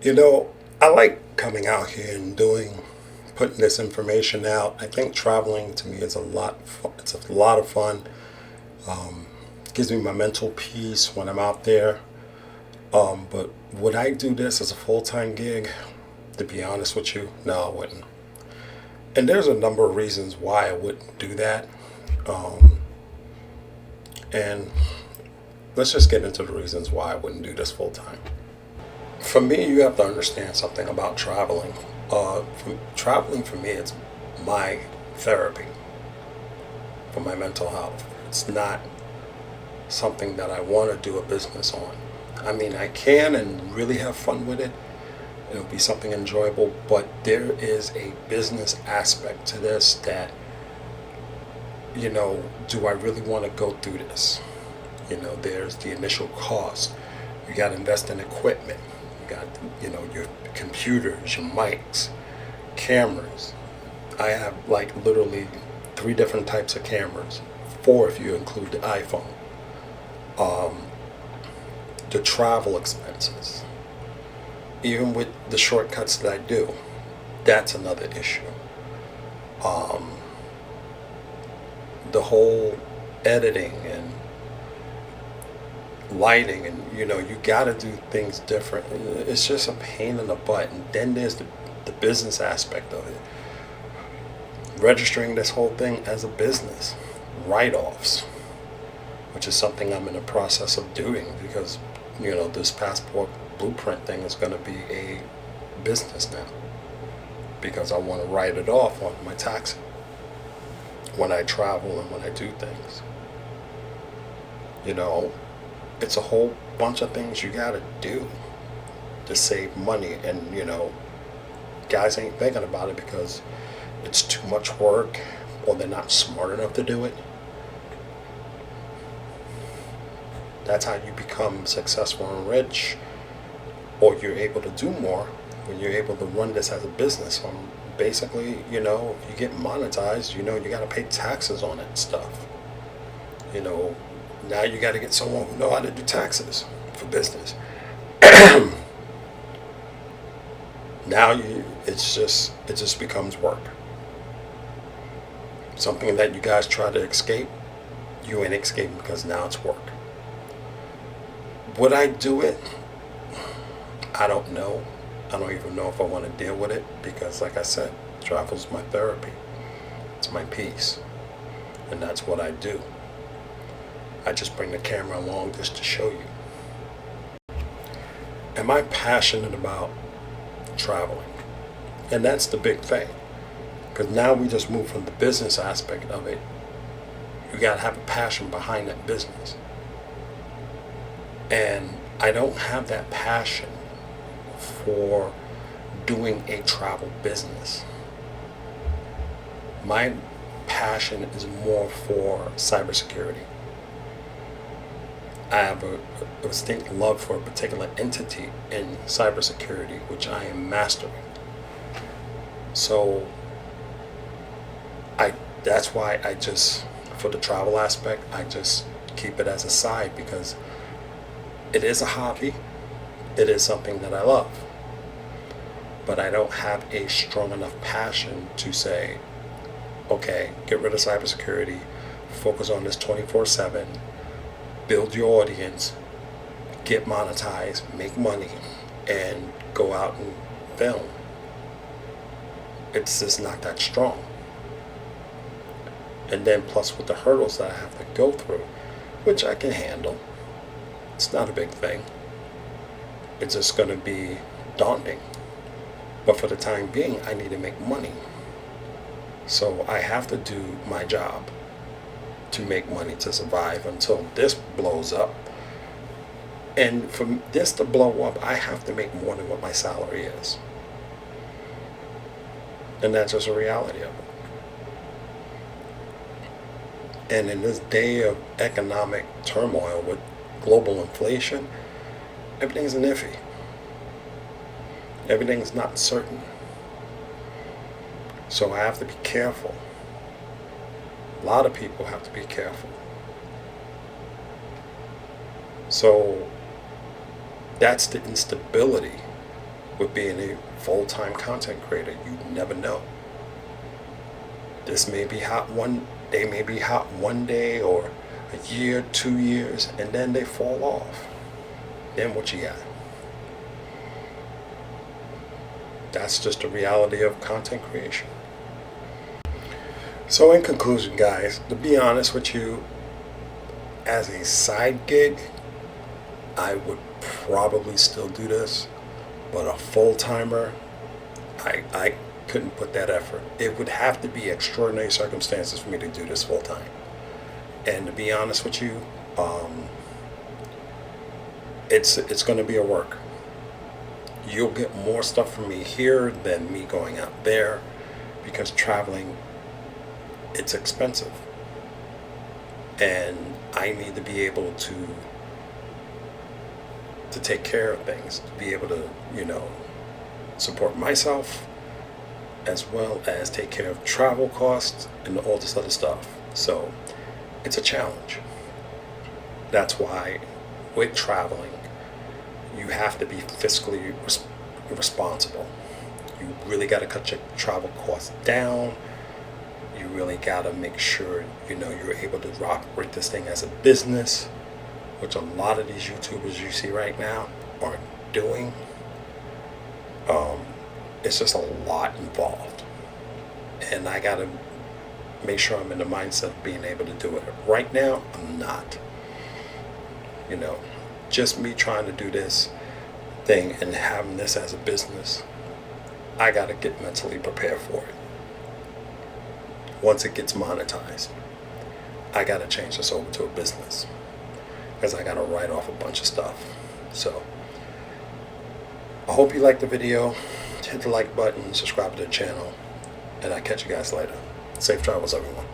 You know, I like coming out here and putting this information out. I think traveling to me is a lot. It's a lot of fun. It gives me my mental peace when I'm out there. But would I do this as a full time gig? To be honest with you, no, I wouldn't. And there's a number of reasons why I wouldn't do that. Um, and let's just get into the reasons why I wouldn't do this full time. For me, you have to understand something about traveling. Traveling for me, it's my therapy for my mental health. It's not something that I want to do a business on. I mean, I can and really have fun with it. It'll be something enjoyable, but there is a business aspect to this that, do I really want to go through this? There's the initial cost. You got to invest in equipment. You got, your computers, your mics, cameras. I have like literally three different types of cameras, four if you include the iPhone. Um, the travel expenses, even with the shortcuts that I do, that's another issue. Um, the whole editing and lighting, and you got to do things different. It's just a pain in the butt. And then there's the business aspect of it. Registering this whole thing as a business, write-offs, which is something I'm in the process of doing because this passport blueprint thing is going to be a business now because I want to write it off on my tax when I travel and when I do things. You know, it's a whole bunch of things you got to do to save money, and guys ain't thinking about it because it's too much work or they're not smart enough to do it. That's how you become successful and rich, or you're able to do more when you're able to run this as a business. Basically, if you get monetized, you got to pay taxes on it and stuff. Now you got to get someone who know how to do taxes for business. Now it just becomes work. Something that you guys try to escape, you ain't escaping because now it's work. Would I do it? I don't know. I don't even know if I want to deal with it because, like I said, travel's my therapy. It's my peace. And that's what I do. I just bring the camera along just to show you. Am I passionate about traveling? And that's the big thing. Because now we just move from the business aspect of it. You got to have a passion behind that business. And I don't have that passion for doing a travel business. My passion is more for cybersecurity. I have a distinct love for a particular entity in cybersecurity, which I am mastering. So that's why for the travel aspect, I just keep it as a side because it is a hobby. It is something that I love. But I don't have a strong enough passion to say, okay, get rid of cybersecurity, focus on this 24/7, build your audience, get monetized, make money, and go out and film. It's just not that strong. And then plus with the hurdles that I have to go through, which I can handle. It's not a big thing. It's just going to be daunting. But for the time being, I need to make money. So I have to do my job to make money to survive until this blows up. And for this to blow up, I have to make more than what my salary is. And that's just a reality of it. And in this day of economic turmoil with global inflation, everything's an iffy. Everything's not certain. So I have to be careful. A lot of people have to be careful. So that's the instability with being a full-time content creator. You never know. This may be hot they may be hot one day or a year, 2 years, and then they fall off. Then what you got? That's just the reality of content creation. So in conclusion, guys, to be honest with you, as a side gig, I would probably still do this, but a full-timer, I couldn't put that effort. It would have to be extraordinary circumstances for me to do this full-time. And to be honest with you, it's going to be a work. You'll get more stuff from me here than me going out there, because traveling, it's expensive. And I need to be able to take care of things, to be able to, support myself, as well as take care of travel costs and all this other stuff. So it's a challenge. That's why with traveling, you have to be fiscally responsible. You really got to cut your travel costs down. You really got to make sure, you're able to operate this thing as a business, which a lot of these YouTubers you see right now aren't doing. It's just a lot involved. And I got to make sure I'm in the mindset of being able to do it. Right now, I'm not. Just me trying to do this thing and having this as a business, I got to get mentally prepared for it. Once it gets monetized, I got to change this over to a business, because I got to write off a bunch of stuff. So I hope you liked the video. Hit the like button, subscribe to the channel, and I'll catch you guys later. Safe travels, everyone.